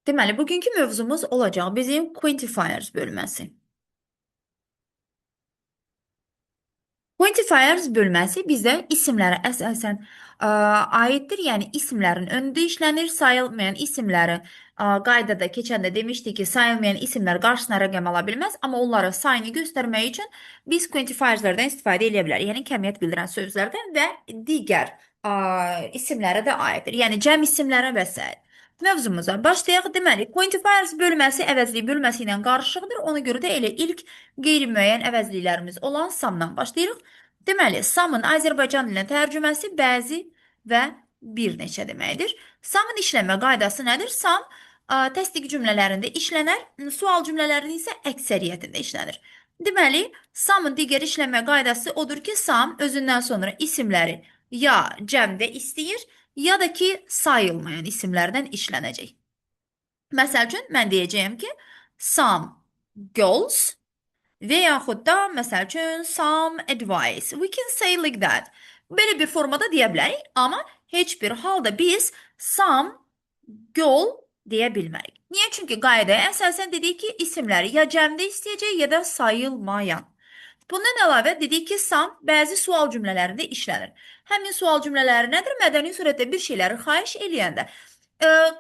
Deməli, bugünkü mövzumuz olacaq bizim quantifiers bölməsi. Quantifiers bölməsi bizə isimlərə əsasən aiddir. Yəni isimlərin önündə işlənir, sayılmayan isimlərin qaydada keçəndə demişdik ki, sayılmayan isimlər qarşısına rəqəm ala bilməz, amma onlara sayını göstərmək üçün biz quantifierslərdən istifadə edə bilərik. Yəni kəmiyyət bildirən sözlərdən və digər isimlərə də aiddir. Yəni cəm isimlərə və s. Mövzumuza başlayaq. Deməli, quantifiers bölməsi əvəzlik bölməsi ilə qarışıqdır. Ona görə də elə ilk qeyri-müəyyən əvəzliklərimiz olan samdan başlayırıq. Deməli, samın Azərbaycan dilinə tərcüməsi bəzi və bir neçə deməkdir. Samın işləmə qaydası nədir? Sam təsdiq cümlələrində işlənər, sual cümlələrində isə əksəriyyətində işlənir. Deməli, samın digər işləmə qaydası odur ki, sam özündən sonra isimləri ya cəmdə istəyir, ya da ki, sayılmayan isimlərdən işlənəcək. Məsəl üçün, mən deyəcəyəm ki, some girls və yaxud da, məsəl üçün, some advice. We can say like that. Belə bir formada deyə bilərik, amma heç bir halda biz some girl deyə bilmərik. Niyə? Çünki qaydaya əsasən dedik ki, isimləri ya cəmdə istəyəcək, ya da sayılmayan. Bundan əlavə dedik ki, some bəzi sual cümlələrində işlənir. Həmin sual cümlələri nədir? Mədəni surətdə bir şeyləri xahiş eləyəndə.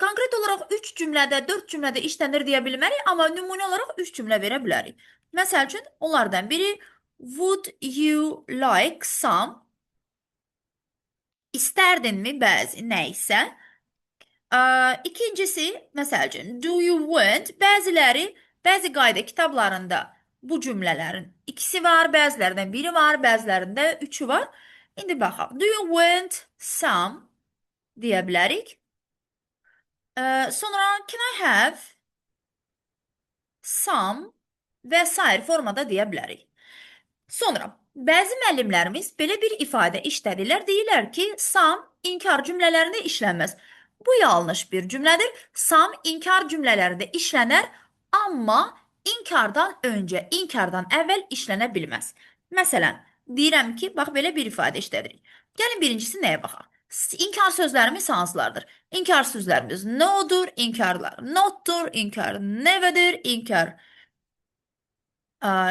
Konkret olaraq 3 cümlədə, 4 cümlədə işlənir deyə bilmərik, amma nümunə olaraq 3 cümlə verə bilərik. Məsəl üçün, onlardan biri would you like some? İstərdinmi bəzi nə isə? İkincisi, məsəl üçün, do you want? Bəzi qayda kitablarında bu cümlələrin ikisi var, bəzilərdən biri var, bəzilərində üçü var. İndi baxaq. Do you want some deyə bilərik. Sonra can I have some və sair formada deyə bilərik. Sonra bəzi müəllimlərimiz belə bir ifadə işlədirlər, deyirlər ki, some inkar cümlələrində işlənməz. Bu yanlış bir cümlədir. Some inkar cümlələrində işlənər, amma inkardan öncə, inkardan əvvəl işlənə bilməz. Məsələn, deyirəm ki, bax belə bir ifadə işlədirik. Gəlin birincisi nəyə baxaq? İnkar sözlərimiz hansılardır? İnkar sözlərimiz no'dur, inkarlar notdur, inkar neverdir, inkar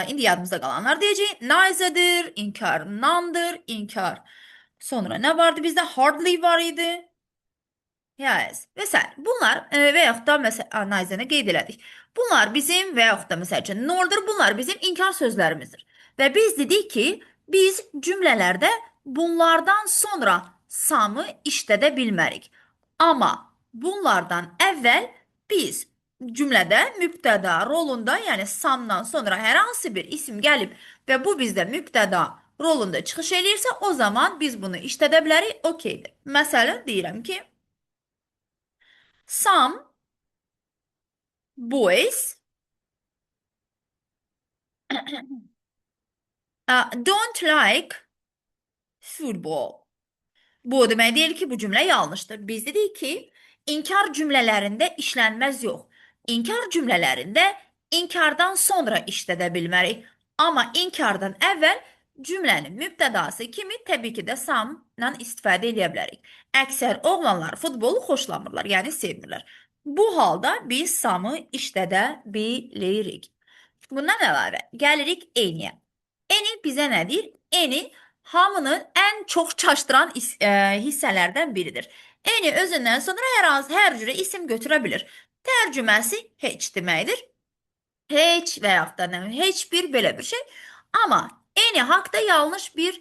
indi yadımızda qalanlar deyəcək. Neither'dir, inkar none'dır, inkar. Sonra nə vardı bizdə? Hardly var idi. Yes. Və s. Bunlar və yaxud da məsələn neither'ını qeyd elədik. Bunlar bizim və yaxud da məsəl üçün nor'dur. Bunlar bizim inkar sözlərimizdir. Və biz dedik ki, biz cümlələrdə bunlardan sonra samı işlədə bilmərik. Amma bunlardan əvvəl biz cümlədə mübtəda rolunda, yəni samdan sonra hər hansı bir isim gəlib və bu bizdə mübtəda rolunda çıxış eləyirsə, o zaman biz bunu işlədə bilərik, okeydir. Məsələn, deyirəm ki, some boys don't like football. Bu o demək deyil ki, bu cümlə yanlışdır. Biz dedik ki, inkar cümlələrində işlənməz yox. İnkar cümlələrində inkardan sonra işlədə bilmərik. Amma inkardan əvvəl cümlənin mübtədası kimi təbii ki də samla istifadə edə bilərik. Əksər oğlanlar futbolu xoşlamırlar, yəni sevmirlər. Bu halda biz samı işlədə bilirik. Bundan əlavə gəlirik eniyə. Eni bizə nə deyir? Eni hamını ən çox çaşdıran hissələrdən biridir. Eni özündən sonra hər cürə isim götürə bilir. Tərcüməsi heç deməkdir. Heç və yaxud da nə, heç bir belə bir şey. Amma eni haqda yanlış bir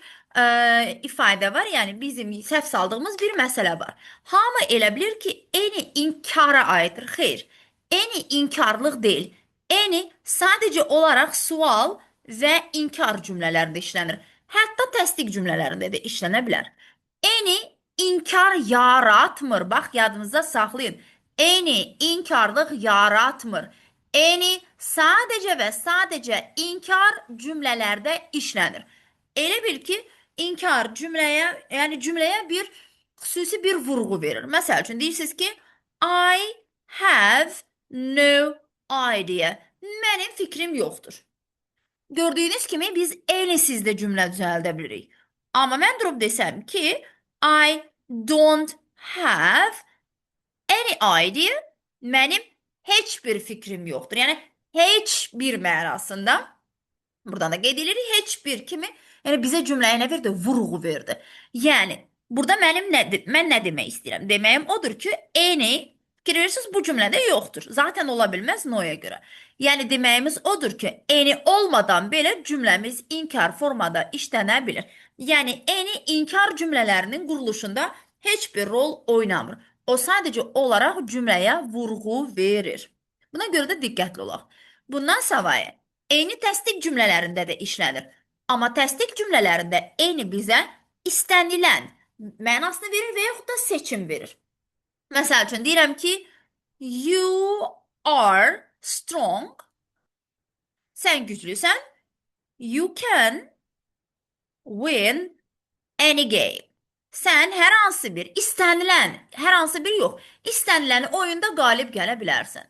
ifadə var. Yəni bizim səhv saldığımız bir məsələ var. Hamı elə bilir ki, eni inkara aiddir. Xeyr, eni inkarlıq deyil. Eni sadəcə olaraq sual və inkar cümlələrində işlənir. Hətta təsdiq cümlələrində də işlənə bilər. Eni inkar yaratmır. Bax, yadınızda saxlayın. Eni inkarlıq yaratmır. Eni sadəcə və sadəcə inkar cümlələrdə işlənir. Elə bil ki, inkar cümləyə, yəni cümləyə bir xüsusi bir vurğu verir. Məsəl üçün deyirsiniz ki, I have no idea. Mənim fikrim yoxdur. Gördüyünüz kimi biz eyni sizdə cümlə düzəldə bilirik. Amma mən durub desəm ki, I don't have any idea. Mənim heç bir fikrim yoxdur. Yəni heç bir mənasında. Buradan da qeyd edirik, heç bir kimi, yəni bizə cümləyə nə verdi? Vurğu verdi. Yəni burada mən nə demək istəyirəm? Deməyim odur ki, any fikir verirsiniz bu cümlədə yoxdur. Zaten ola bilməz noya görə. Yəni deməyimiz odur ki, any olmadan belə cümləmiz inkar formada işlənə bilir. Yəni any inkar cümlələrinin quruluşunda heç bir rol oynamır. O sadəcə olaraq cümləyə vurğu verir. Buna görə də diqqətli olaq. Bundan savayı eyni təsdiq cümlələrində də işlənir. Amma təsdiq cümlələrində eyni bizə istənilən mənasını verir və yaxud da seçim verir. Məsəl üçün deyirəm ki, you are strong. Sən güclüsən. You can win any game. Sən hər hansı bir istənilən, hər hansı bir yox, istənilən oyunda qalib gələ bilərsən.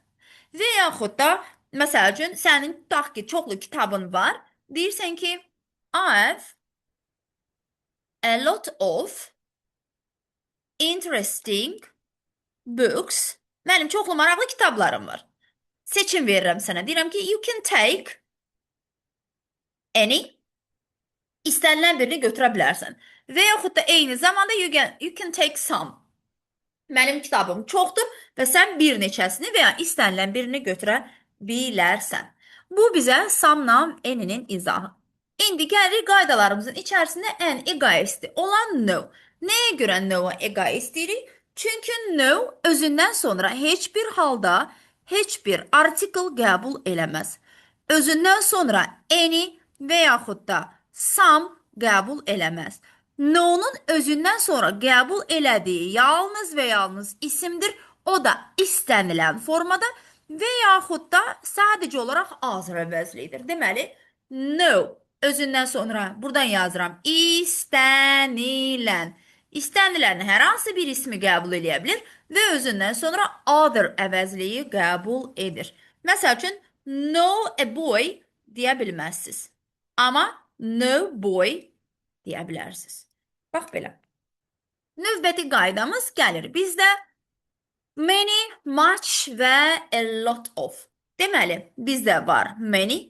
Və yaxud da məsəl üçün sənin tutaq ki, çoxlu kitabın var. Deyirsən ki, I've a lot of interesting books. Mənim çoxlu maraqlı kitablarım var. Seçim verirəm sənə. Deyirəm ki, you can take any. İstənilən birini götürə bilərsən. Və yaxud da eyni zamanda you can take some. Mənim kitabım çoxdur və sən bir neçəsini və ya istənilən birini götürə bilərsən. Bu bizə samla eninin izahı. İndi gəlirik qaydalarımızın içərisində ən egoisti olan no. Nəyə görə no-a egoist deyirik? Çünki no özündən sonra heç bir halda heç bir artikel qəbul eləməz. Özündən sonra any və yaxud da some qəbul eləməz. No-nun özündən sonra qəbul elədiyi yalnız və yalnız isimdir. O da istənilən formada və yaxud da sadəcə olaraq azr əvəzlidir. Deməli, no özündən sonra buradan yazıram. İstənilən. İstənilən hər hansı bir ismi qəbul edə bilir və özündən sonra other əvəzliyi qəbul edir. Məsəl üçün, no a boy deyə bilməzsiniz. Amma no boy deyə bilərsiniz. Bax belə. Növbəti qaydamız gəlir. Bizdə many, much və a lot of. Deməli, bizdə var many,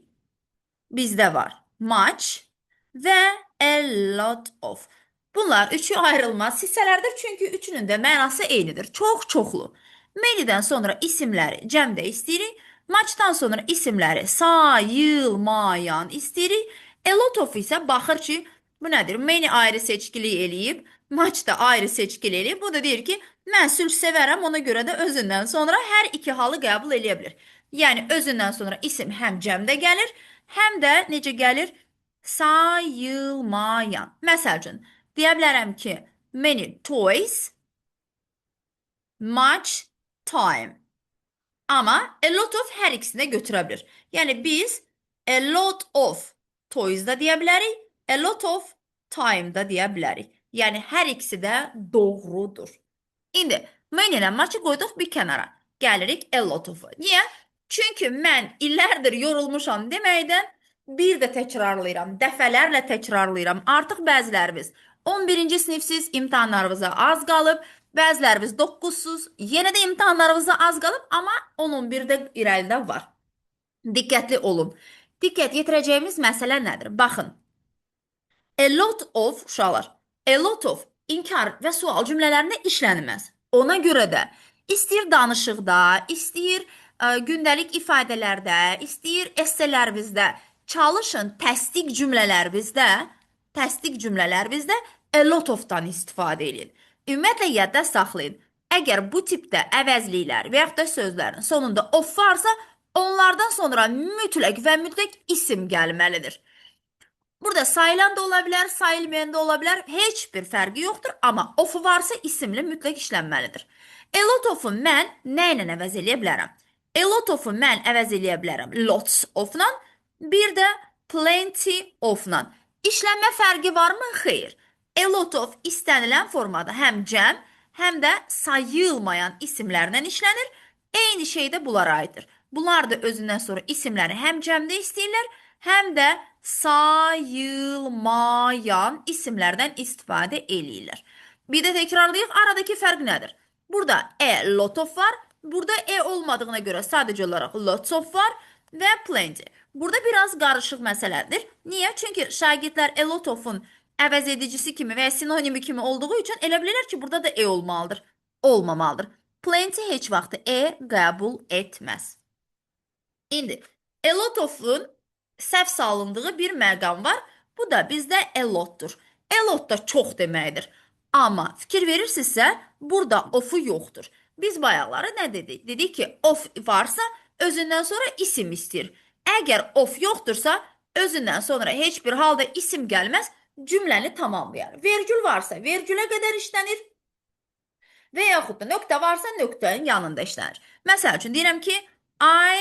bizdə var much və a lot of. Bunlar üçü ayrılmaz hissələrdir, çünki üçünün də mənası eynidir. Çox-çoxlu. Many'dən sonra isimləri cəmdə istəyirik. Much'dan sonra isimləri sayılmayan istəyirik. A lot of isə baxır ki, bu nədir? Many ayrı seçkili eləyib, much da ayrı seçkili eləyib. Bu da deyir ki, mən sülh sevərəm, ona görə də özündən sonra hər iki halı qəbul eləyə bilir. Yəni özündən sonra isim həm cəmdə gəlir, həm də necə gəlir? Sayılmayan. Məsəl üçün, deyə bilərəm ki, many toys, much time. Amma a lot of hər ikisini də götürə bilir. Yəni biz a lot of toys da deyə bilərik, a lot of time da deyə bilərik. Yəni hər ikisi də doğrudur. İndi many ilə much'ı qoyduq bir kənara. Gəlirik a lot of-a. Niyə? Çünki mən illərdir yorulmuşam deməkdən bir də təkrarlayıram, dəfələrlə təkrarlayıram. Artıq bəziləriniz 11-ci sinifsiz, imtahanlarınıza az qalıb, bəziləriniz 9-suz, yenə də imtahanlarınıza az qalıb, amma 10-11-də irəlidə var. Diqqətli olun. Diqqət yetirəcəyimiz məsələ nədir? Baxın. A lot of, uşaqlar, a lot of inkar və sual cümlələrində işlənməz. Ona görə də istəyir danışıqda, istəyir gündəlik ifadələrdə, istəyir essələrinizdə çalışın təsdiq cümlələrinizdə a lot of-dan istifadə edin. Ümumiyyətlə yadda saxlayın. Əgər bu tipdə əvəzliklər və yaxud da sözlərin sonunda of varsa, onlardan sonra mütləq və mütləq isim gəlməlidir. Burada sayılan da ola bilər, sayılmayan da ola bilər. Heç bir fərqi yoxdur, amma of-u varsa isimli mütləq işlənməlidir. A lot of-u mən nə ilə əvəz eləyə bilərəm? A lot of-u mən əvəz eləyə bilərəm lots of-la, bir də plenty of-la. İşlənmə fərqi varmı? Xeyr. A lot of istənilən formada həm cəm, həm də sayılmayan isimlərlə işlənir. Eyni şey də bunlara aiddir. Bunlar da özündən sonra isimləri həm cəmdə istəyirlər, həm də sayılmayan isimlərdən istifadə eləyirlər. Bir də təkrarlayıq, aradakı fərq nədir? Burada a lot of var, Burada olmadığına görə sadəcə olaraq lots of var və plenty. Burada biraz qarışıq məsələdir. Niyə? Çünki şagirdlər a lot of-un əvəz edicisi kimi və ya sinonimi kimi olduğu üçün elə bilirlər ki, burada da olmalıdır. Olmamalıdır. Plenty heç vaxt qəbul etməz. İndi a lot of-un səhv salındığı bir məqam var. Bu da bizdə a lot-dur. A lot da çox deməkdir. Amma fikir verirsinizsə, burada of-u yoxdur. Biz bayaqları nə dedik? Dedik ki, of varsa özündən sonra isim istəyir. Əgər of yoxdursa, özündən sonra heç bir halda isim gəlməz, cümləni tamamlayar. Vergül varsa vergülə qədər işlənir və yaxud da nöqtə varsa nöqtənin yanında işlənir. Məsəl üçün deyirəm ki, I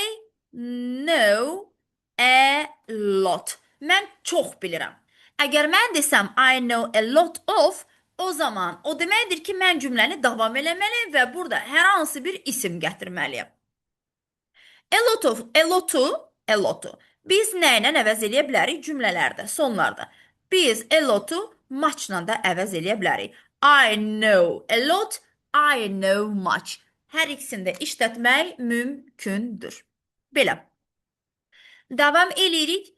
know a lot. Mən çox bilirəm. Əgər mən desəm I know a lot of, o zaman o deməkdir ki, mən cümləni davam eləməliyəm və burada hər hansı bir isim gətirməliyəm. A lot of, a lotu, a lotu. Biz nə ilə əvəz eləyə bilərik cümlələrdə, sonlarda? Biz a lotu muchla da əvəz eləyə bilərik. I know a lot, I know much. Hər ikisini də işlətmək mümkündür. Belə. Davam eləyirik.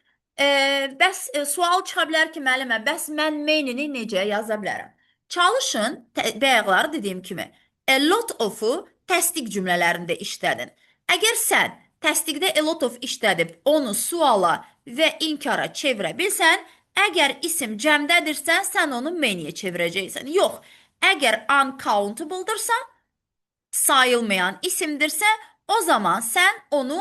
Sual çıxa bilər ki, müəllimə, bəs mən mainini necə yaza bilərəm? Çalışın, bayaqları dediyim kimi, a lot of-u təsdiq cümlələrində işlədin. Əgər sən təsdiqdə a lot of işlədib, onu suala və inkara çevirə bilsən, əgər isim cəmdədirsə, sən onu mainiyə çevirəcəksən. Yox, əgər uncountable-dırsa, sayılmayan isimdirsə, o zaman sən onu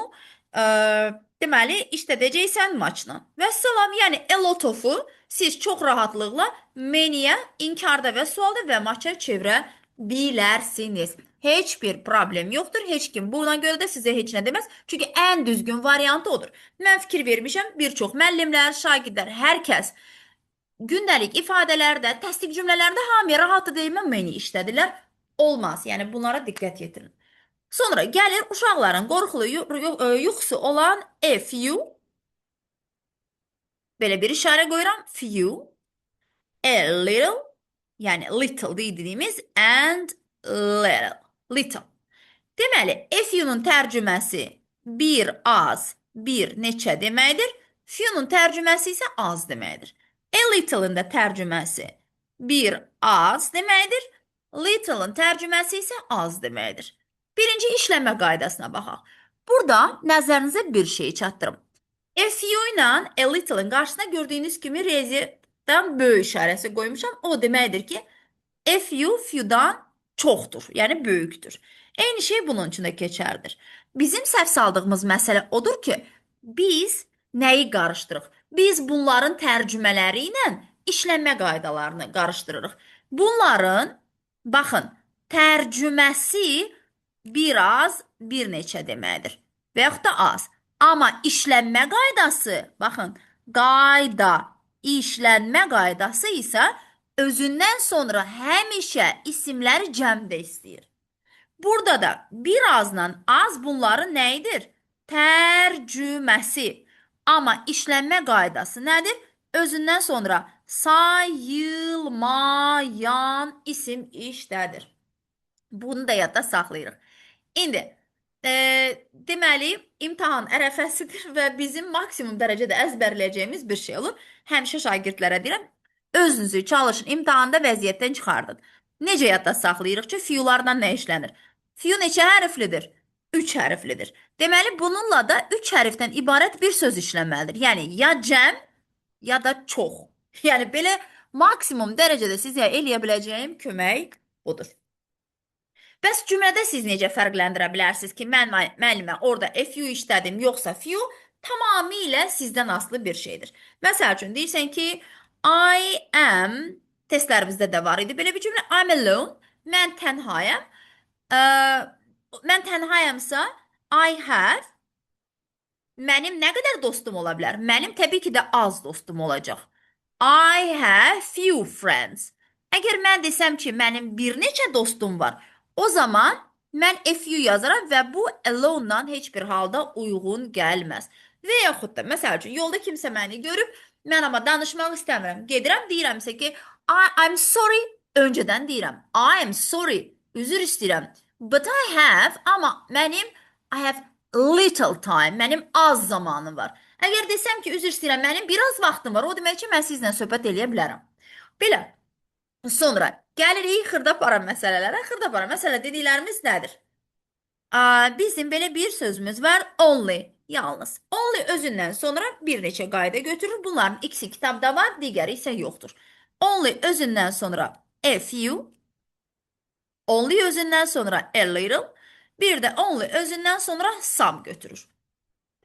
deməli işlədəcəksən muchla. Və salam, yəni a lot of-u siz çox rahatlıqla mainiyə, inkarda və sualda və mucha çevirə bilərsiniz. Heç bir problem yoxdur. Heç kim buna görə də sizə heç nə deməz. Çünki ən düzgün variantı odur. Mən fikir vermişəm, bir çox müəllimlər, şagirdlər, hər kəs gündəlik ifadələrdə, təsdiq cümlələrdə hamıya rahat deyilmə maini işlədirlər. Olmaz. Yəni bunlara diqqət yetirin. Sonra gəlir uşaqların qorxulu yuxusu olan a few. Belə bir işarə qoyuram. Few. A little. Yəni little dediyimiz and little. Little. Deməli, a few-nun tərcüməsi bir az, bir neçə deməkdir. Few-nun tərcüməsi isə az deməkdir. A little-ın da tərcüməsi bir az deməkdir. Little-ın tərcüməsi isə az deməkdir. Birinci işləmə qaydasına baxaq. Burada nəzərinizə bir şey çatdırım. A few ilə a little-ın qarşısına gördüyünüz kimi rezidən böyük işarəsi qoymuşam. O deməkdir ki, a few few'dan çoxdur, yəni böyükdür. Eyni şey bunun üçün də keçərlidir. Bizim səhv saldığımız məsələ odur ki, biz nəyi qarışdırırıq? Biz bunların tərcümələri ilə işlənmə qaydalarını qarışdırırıq. Bunların, baxın, tərcüməsi biraz, bir neçə deməkdir. Və yaxud da az. Amma işlənmə qaydası, baxın, qayda, işlənmə qaydası isə özündən sonra həmişə isimləri cəmdə istəyir. Burada da birazla az bunların nəyidir? Tərcüməsi. Amma işlənmə qaydası nədir? Özündən sonra sayılmayan isim işlədir. Bunu da yadda saxlayırıq. İndi, deməli, imtahan ərəfəsidir və bizim maksimum dərəcədə əzbərləyəcəyimiz bir şey olur. Həmişə şagirdlərə deyirəm, özünüzü çalışın, imtahanda vəziyyətdən çıxardın. Necə yadda saxlayırıq ki, fiyulardan nə işlənir? Fiyu neçə hərflidir? 3 hərflidir. Deməli, bununla da 3 hərfdən ibarət bir söz işlənməlidir. Yəni, ya cəm, ya da çox. Yəni, belə maksimum dərəcədə sizə eləyə biləcəyim kömək budur. Bəs cümlədə siz necə fərqləndirə bilərsiniz ki, mən müəllimə orada a few işlədim, yoxsa few tamamilə sizdən asılı bir şeydir. Məsəl üçün, deyirsən ki, I am, testlərimizdə də var idi belə bir cümlə, I'm alone, mən tənhayam. Mən tənhayamsa, I have, mənim nə qədər dostum ola bilər? Mənim təbii ki də az dostum olacaq. I have few friends. Əgər mən desəm ki, mənim bir neçə dostum var, o zaman mən a few yazaram və bu alone-la heç bir halda uyğun gəlməz. Və yaxud da, məsəl üçün, yolda kimsə məni görüb, mən amma danışmaq istəmirəm. Gedirəm, deyirəmsə ki, I'm sorry, öncədən deyirəm. I am sorry, üzr istəyirəm. But I have, amma mənim I have little time. Mənim az zamanım var. Əgər desəm ki, üzr istəyirəm, mənim biraz vaxtım var, o demək ki, mən sizlə söhbət eləyə bilərəm. Belə. Sonra gəlirik xırdapara məsələlərə. Xırdapara məsələ dediklərimiz nədir? Bizim belə bir sözümüz var. Only. Yalnız. Only özündən sonra bir neçə qayda götürür. Bunların ikisi kitabda var, digəri isə yoxdur. Only özündən sonra a few, only özündən sonra a little, bir də only özündən sonra some götürür.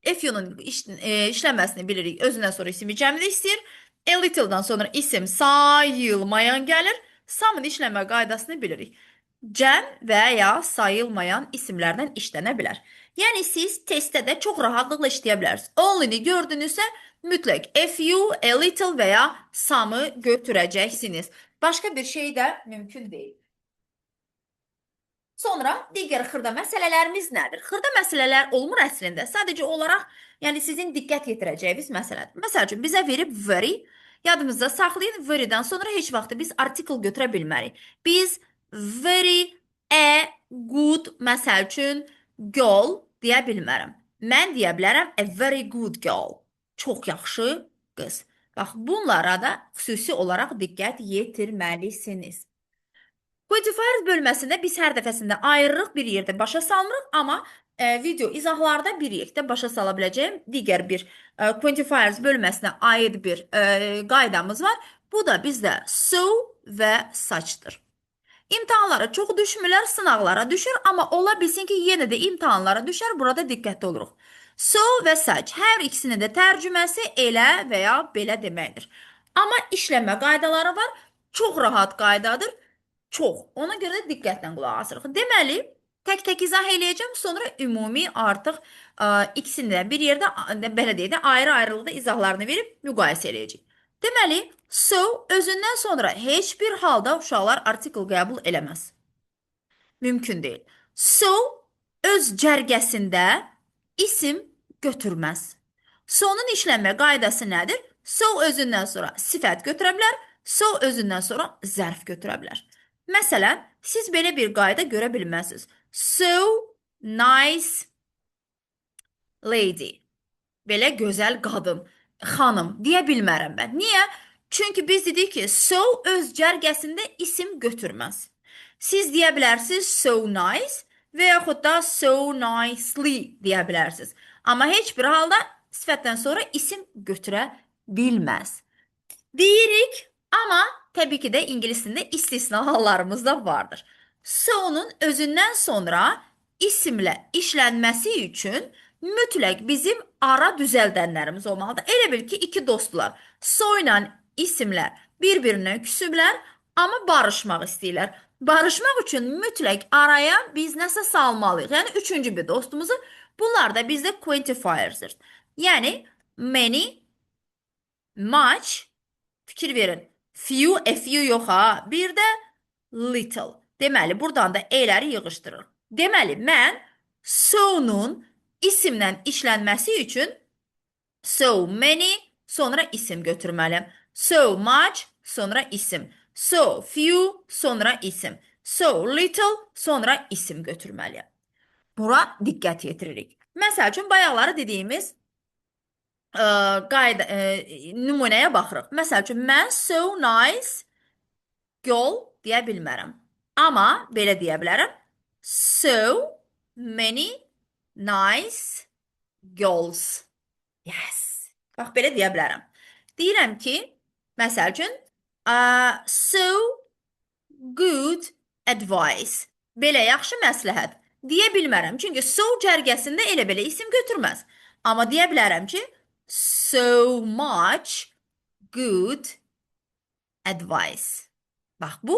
F-yunun işləməsini bilirik. Özündən sonra ismi cəmdə istəyir. A little-dan sonra isim sayılmayan gəlir. Some-ın işləmə qaydasını bilirik. Cəm və ya sayılmayan isimlərdən işlənə bilər. Yəni siz testdə də çox rahatlıqla işləyə bilərsiniz. Only-ni gördünüzsə mütləq a few, a little və ya some-ı götürəcəksiniz. Başqa bir şey də mümkün deyil. Sonra digər xırda məsələlərimiz nədir? Xırda məsələlər olmur əslində. Sadəcə olaraq, yəni sizin diqqət yetirəcəyiniz məsələdir. Məsəl üçün bizə verib very, yadımızda saxlayın, very-dən sonra heç vaxt biz artikel götürə bilmərik. Biz very a good, məsəl üçün girl deyə bilmərəm. Mən deyə bilərəm a very good girl. Çox yaxşı qız. Bax, bunlara da xüsusi olaraq diqqət yetirməlisiniz. Quantifiers bölməsində biz hər dəfəsində ayırırıq, bir yerdə başa salmırıq, amma video izahlarda bir yerdə başa sala biləcəyim digər bir quantifiers bölməsinə aid bir qaydamız var. Bu da bizdə so və suchdır. İmtahanlara çox düşmürlər, sınaqlara düşür, amma ola bilsin ki, yenə də imtahanlara düşər, burada diqqətli oluruq. So və such hər ikisinin də tərcüməsi elə və ya belə deməkdir. Amma işləmə qaydaları var, çox rahat qaydadır. Çox. Ona görə də diqqətlə qulaq asırıq. Deməli, tək-tək izah eləyəcəm, sonra ümumi artıq ikisini də bir yerdə belə deyək də ayrı-ayrılıqda izahlarını verib müqayisə eləyəcəyik. Deməli, so özündən sonra heç bir halda uşaqlar artikel qəbul eləməz. Mümkün deyil. So öz cərgəsində isim götürməz. So'nun işlənmə qaydası nədir? So özündən sonra sifət götürə bilər, so özündən sonra zərf götürə bilər. Məsələn, siz belə bir qayda görə bilməzsiniz. So nice lady. Belə gözəl qadın, xanım deyə bilmərəm mən. Niyə? Çünki biz dedik ki, so öz cərgəsində isim götürməz. Siz deyə bilərsiniz so nice və yaxud da so nicely deyə bilərsiniz. Amma heç bir halda sifətdən sonra isim götürə bilməz. Deyirik, amma təbii ki də ingilisində istisna hallarımız da vardır. So'nun özündən sonra isimlə işlənməsi üçün mütləq bizim ara düzəldənlərimiz olmalıdır. Elə bil ki, iki dostlar so ilə isimlər bir-birindən küsüblər, amma barışmaq istəyirlər. Barışmaq üçün mütləq araya biz nəsə salmalıyıq. Yəni, üçüncü bir dostumuzu, bunlar da bizdə quantifiers'dir. Yəni, many, much, fikir verin. Few, a few yox ha. Bir də little. Deməli, buradan da e'ləri yığışdırırıq. Deməli, mən so'nun isimlə işlənməsi üçün so many, sonra isim götürməliyəm. So much, sonra isim. So few, sonra isim. So little, sonra isim götürməliyəm. Bura diqqət yetiririk. Məsəl üçün, bayaqları dediyimiz nümunəyə baxırıq. Məsəl üçün, mən so nice girl deyə bilmərəm. Amma belə deyə bilərəm. So many nice girls. Yes. Bax, belə deyə bilərəm. Deyirəm ki, məsəl üçün, so good advice. Belə yaxşı məsləhət deyə bilmərəm. Çünki so cərgəsində elə belə isim götürməz. Amma deyə bilərəm ki, so much good advice. Bax, bu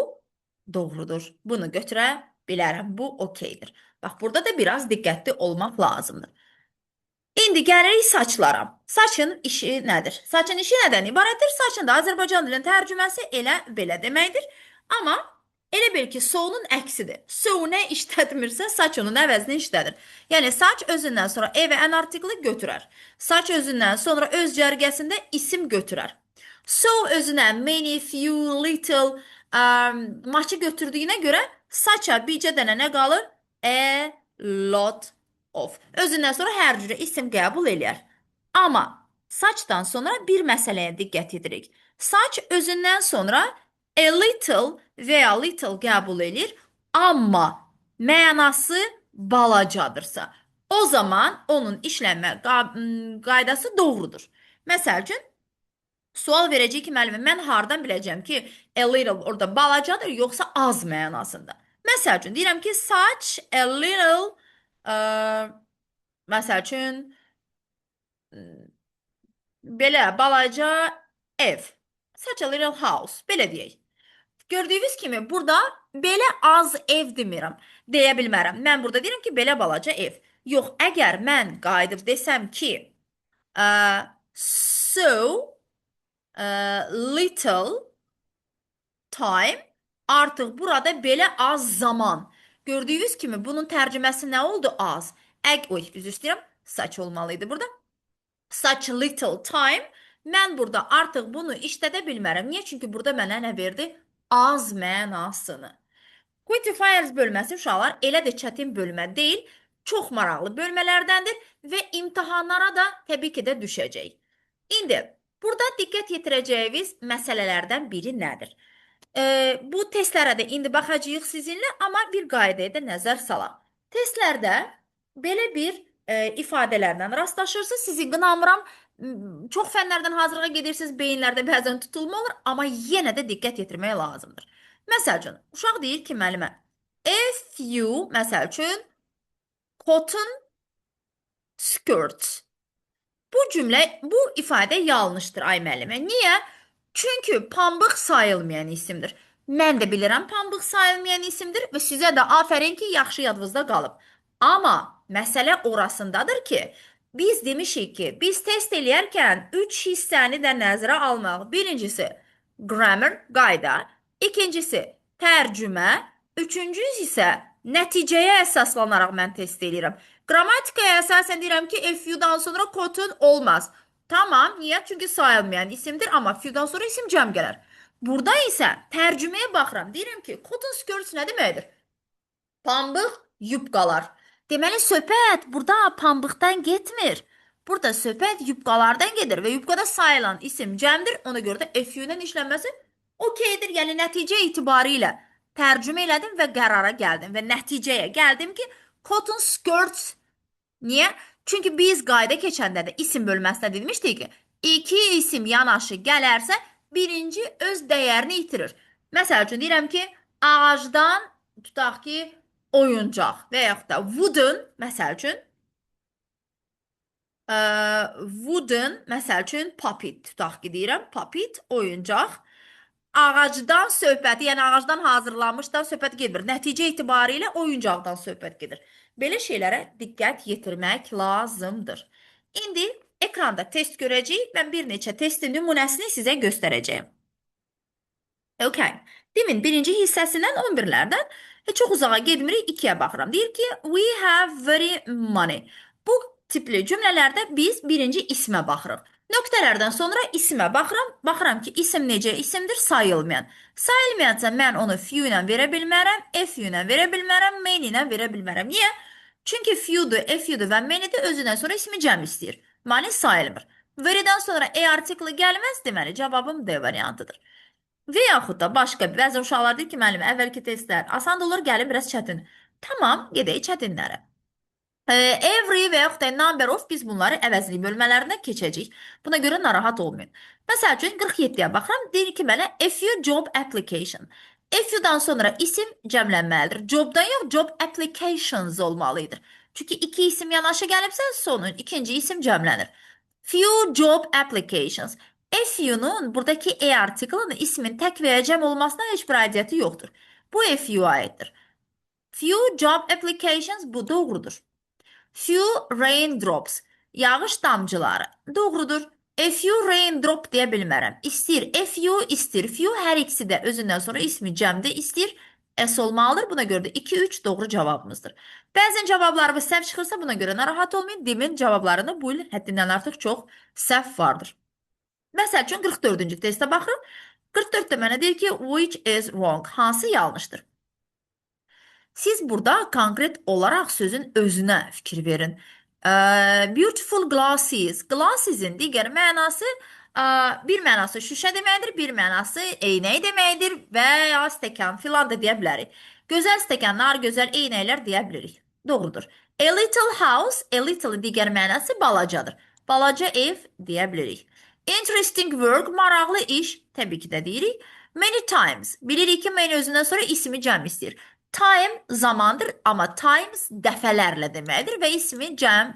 doğrudur. Bunu götürə bilərəm. Bu okeydir. Bax, burada da biraz diqqətli olmaq lazımdır. İndi gəlirik saçlara. Saçın işi nədir? Saçın işi nədən ibarətdir? Saçın da Azərbaycan dilinin tərcüməsi elə belə deməkdir. Amma elə bil ki, so'nun əksidir. So nə işlətmirsə, saç onun əvəzini işlədir. Yəni, saç özündən sonra e və ən artiklı götürər. Saç özündən sonra öz cərgəsində isim götürər. So özünə many, few, little, much'ı götürdüyünə görə saça bircə dənə nə qalır? A lot of. Özündən sonra hər cürə isim qəbul eləyər. Amma saçdan sonra bir məsələyə diqqət edirik. Saç özündən sonra a little və ya little qəbul edir, amma mənası balacadırsa, o zaman onun işlənmə qaydası doğrudur. Məsəl üçün, sual verəcək ki, müəllimə, mən hardan biləcəm ki, a little orada balacadır, yoxsa az mənasında. Məsəl üçün, deyirəm ki, such a little, ə, məsəl üçün, belə balaca ev. Such a little house. Belə deyək. Gördüyünüz kimi, burada belə az ev demirəm. Deyə bilmərəm. Mən burada deyirəm ki, belə balaca ev. Yox, əgər mən qayıdıb desəm ki, ə, so little time, artıq burada belə az zaman. Gördüyünüz kimi bunun tərcüməsi nə oldu? Az. Üzr istəyirəm. Such olmalıydı burada. Such little time. Mən burada artıq bunu işlədə bilmərəm. Niyə? Çünki burada mənə nə verdi? Az mənasını. Quantifiers bölməsi uşaqlar elə də çətin bölmə deyil. Çox maraqlı bölmələrdəndir və imtahanlara da təbii ki də düşəcək. İndi burada diqqət yetirəcəyiniz məsələlərdən biri nədir? Bu testlərə də indi baxacağıq sizinlə, amma bir qaydaya da nəzər salaq. Testlərdə belə bir ifadələrlə rastlaşırsınız. Sizi qınamıram. Çox fənlərdən hazırlığa gedirsiniz, beyinlərdə bəzən tutulma olur, amma yenə də diqqət yetirmək lazımdır. Məsəl üçün, uşaq deyir ki, müəllimə, if you, məsəl üçün, cotton skirt. Bu ifadə yanlışdır ay müəllimə. Niyə? Çünki pambıq sayılmayan isimdir. Mən də bilirəm pambıq sayılmayan isimdir və sizə də afərin ki, yaxşı yadınızda qalıb. Amma məsələ orasındadır ki, biz demişik ki, biz test eləyərkən 3 hissəni də nəzərə almaq. Birincisi, grammar, qayda. İkincisi, tərcümə. Üçüncüsü isə nəticəyə əsaslanaraq mən test eləyirəm. Qrammatikaya əsasən deyirəm ki, FU-dan sonra cotton olmaz. Tamam, niyə? Çünki sayılmayan isimdir, amma FU-dan sonra isim cəm gələr. Burada isə tərcüməyə baxıram. Deyirəm ki, cotton skirts nə deməkdir? Pambıq yubqalar. Deməli, söhbət burada pambıqdan getmir. Burada söhbət yubqalardan gedir və yubqada sayılan isim cəmdir. Ona görə də FU-nin işlənməsi okeydir. Yəni, nəticə itibarilə tərcümə elədim və qərara gəldim və nəticəyə gəldim ki, cotton skirts. Niyə? Çünki biz qayda keçəndə də isim bölməsində demişdik ki, iki isim yanaşı gələrsə, birinci öz dəyərini itirir. Məsəl üçün deyirəm ki, ağacdan tutaq ki, oyuncaq və yaxud da wooden, məsəl üçün, wooden, məsəl üçün, puppet tutaq ki, deyirəm, puppet, oyuncaq. Ağacdan söhbət, yəni ağacdan hazırlanmışdan söhbət gedir. Nəticə itibarilə oyuncaqdan söhbət gedir. Belə şeylərə diqqət yetirmək lazımdır. İndi ekranda test görəcəyik. Mən bir neçə testin nümunəsini sizə göstərəcəyim. Okay. Demin birinci hissəsindən 11-lərdən çox uzağa getmirik, 2-yə baxıram. Deyir ki, we have very money. Bu tipli cümlələrdə biz birinci ismə baxırıq. Nöqtələrdən sonra isimə baxıram. Baxıram ki, isim necə isimdir? Sayılmayan. Sayılmayansa mən onu few ilə verə bilmərəm, f ilə verə bilmərəm, many ilə verə bilmərəm. Niyə? Çünki few'dur, f-yudur və many-də özündən sonra ismi cəm istəyir. Mani sayılmır. Verydən sonra e artiklı gəlməz, deməli cavabım D variantıdır. Və yaxud da başqa bəzi uşaqlar deyir ki, müəllim, əvvəlki testlər asan da olur, gəlir biraz çətin. Tamam, gedək çətinlərə. Every və yaxud da number of biz bunları əvəzli bölmələrinə keçəcəyik. Buna görə narahat olmayın. Məsəl üçün 47-yə baxıram. Deyir ki, mənə FU job application. FU-dan sonra isim cəmlənməlidir. Jobdan yox, job applications olmalıdır. Çünki iki isim yanaşı gəlibsə, sonun ikinci isim cəmlənir. Few job applications. FU'nun buradakı e artiklının ismin tək və ya cəm olmasına heç bir aidiyyəti yoxdur. Bu FU aiddir. Few job applications bu doğrudur. Few raindrops. Yağış damcıları. Doğrudur. A few raindrop deyə bilmərəm. İstir. FU istir. Few hər ikisi də özündən sonra ismi cəmdə istir. S olmalıdır. Buna görə də 2-3 doğru cavabımızdır. Bəzən cavablarımız səhv çıxırsa buna görə narahat olmayın. Demin cavablarında bu il həddindən artıq çox səhv vardır. Məsəl üçün 44-cü testə baxırıq. 44-də mənə deyir ki, which is wrong? Hansı yanlışdır? Siz burada konkret olaraq sözün özünə fikir verin. Beautiful glasses. Glasses'in digər mənası bir mənası şüşə deməkdir, bir mənası eynək deməkdir və ya stəkan filan da deyə bilərik. Gözəl stəkanlar, gözəl eynəklər deyə bilirik. Doğrudur. A little house, a little digər mənası balacadır. Balaca ev deyə bilirik. Interesting work, maraqlı iş, təbii ki də deyirik. Many times, bilirik ki, many özündən sonra ismi cəm istəyir. Time zamandır, amma times dəfələrlə deməkdir və ismi cəm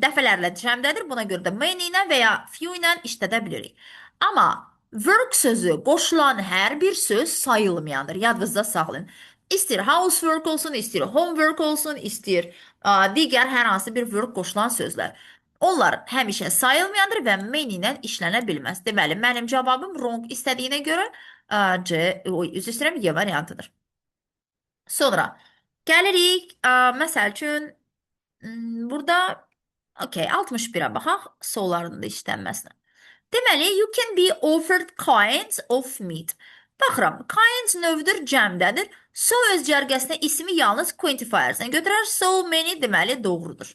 dəfələrlə cəmdədir. Buna görə də many ilə və ya few ilə işlədə bilirik. Amma work sözü qoşulan hər bir söz sayılmayandır. Yadınızda saxlayın. İstəyir housework olsun, istəyir homework olsun, istəyir digər hər hansı bir work qoşulan sözlər. Onlar həmişə sayılmayandır və many ilə işlənə bilməz. Deməli, mənim cavabım wrong istədiyinə görə C, üzr istəyirəm, Y variantıdır. Sonra gəlirik, məsəl üçün burada okey, 61-ə baxaq, sollarının da işlənməsinə. Deməli, you can be offered kinds of meat. Baxıram, kinds növdür, cəmdədir. So öz cərgəsinə ismi yalnız quantifiers'ə götürər. So many deməli doğrudur.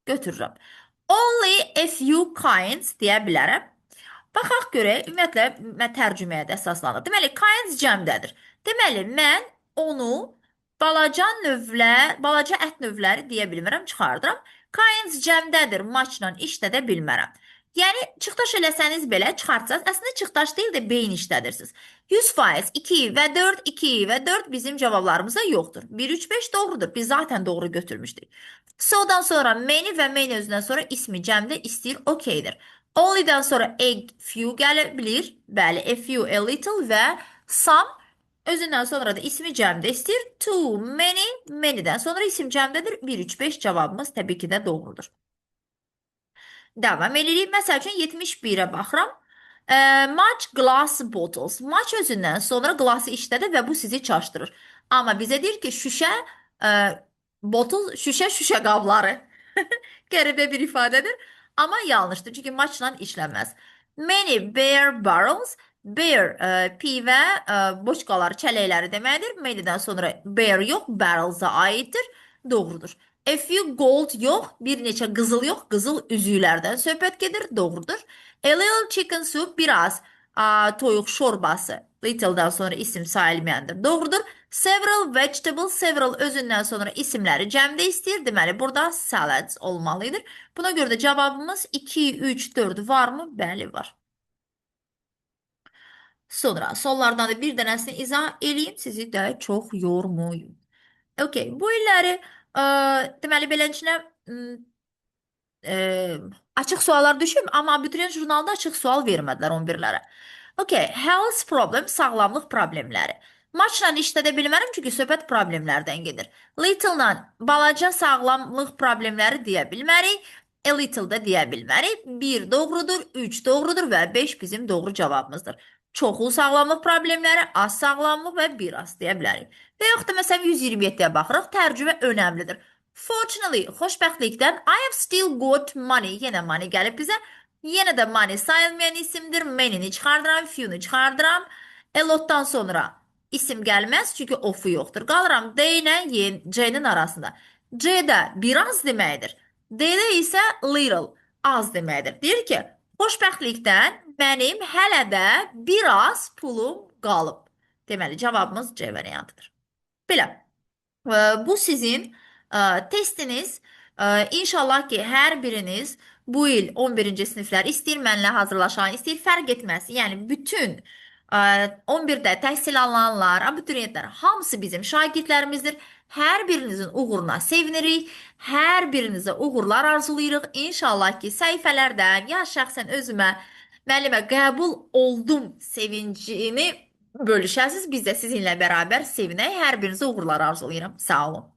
Götürürəm. Only a few kinds deyə bilərəm. Baxaq görək, ümumiyyətlə mən tərcüməyə də əsaslanır. Deməli, kinds cəmdədir. Deməli, mən onu balaca ət növləri deyə bilmirəm, çıxardıram. Kinds cəmdədir, maçla işlədə bilmərəm. Yəni, çıxdaş eləsəniz belə çıxartsaz, əslində çıxdaş deyil də beyin işlədirsiniz. 100%, 2 və 4, 2 və 4 bizim cavablarımıza yoxdur. 1, 3, 5 doğrudur. Biz zaten doğru götürmüşdük. So-dan sonra many və many özündən sonra ismi cəmdə istəyir, okeydir. Only'dən sonra a few gələ bilir. Bəli, a few, a little və some özündən sonra da ismi cəmdə istəyir. Too, many, many'dən sonra isim cəmdədir. 1, 3, 5 cavabımız təbii ki də doğrudur. Davam edirik. Məsəl üçün 71-ə baxıram. Much glass bottles. Much özündən sonra glass'ı işlədir və bu sizi çaşdırır. Amma bizə deyir ki, bottle, şüşə qabları. Qəribə bir ifadədir. Amma yanlışdır. Çünki muchla işlənməz. Many beer barrels. Beer pivə, boçqalar, çələkləri deməkdir. Many'dən sonra beer yox, barrels-a aiddir. Doğrudur. A few gold yox, bir neçə qızıl yox, qızıl üzüklərdən söhbət gedir, doğrudur. A little chicken soup, biraz toyuq şorbası, little'dan sonra isim sayılmayandır, doğrudur. Several vegetables, several özündən sonra isimləri cəmdə istəyir, deməli burada salads olmalıdır. Buna görə də cavabımız 2, 3, 4 varmı? Bəli, var. Sonra sollardan da bir dənəsini izah eləyim, sizi də çox yormayım. Okey, bu illəri deməli beləncə e, açıq suallar düşüb, amma abituriyent jurnalında açıq sual vermədilər 11-lərə. Okey, health problem, sağlamlıq problemləri. Maçla işlədə bilmərəm, çünki söhbət problemlərdən gedir. Little-la balaca sağlamlıq problemləri deyə bilmərik. A little da deyə bilmərik. 1 doğrudur, 3 doğrudur və 5 bizim doğru cavabımızdır. Çoxlu sağlamlıq problemləri, az sağlamlıq və bir az deyə bilərik. Və yox da məsələn 127-yə baxırıq, tərcümə önəmlidir. Fortunately, xoşbəxtlikdən I have still got money. Yenə money gəlib bizə. Yenə də money sayılmayan isimdir. Many-ni çıxardıram, few-nu çıxardıram. A lot-dan sonra isim gəlməz, çünki of-u yoxdur. Qalıram D ilə C-nin arasında. C-də biraz deməkdir. D-də isə little, az deməkdir. Deyir ki, xoşbəxtlikdən mənim hələ də biraz pulum qalıb. Deməli, cavabımız C variantıdır. Belə. Bu sizin testiniz. İnşallah ki, hər biriniz bu il 11-ci siniflər istəyir mənlə hazırlaşan, istəyir fərq etməz. Yəni, bütün 11-də təhsil alanlar, abituriyentlər hamısı bizim şagirdlərimizdir. Hər birinizin uğuruna sevinirik. Hər birinizə uğurlar arzulayırıq. İnşallah ki, səhifələrdən ya şəxsən özümə müəllimə qəbul oldum sevincini bölüşəsiz. Biz də sizinlə bərabər sevinək. Hər birinizə uğurlar arzulayıram. Sağ olun.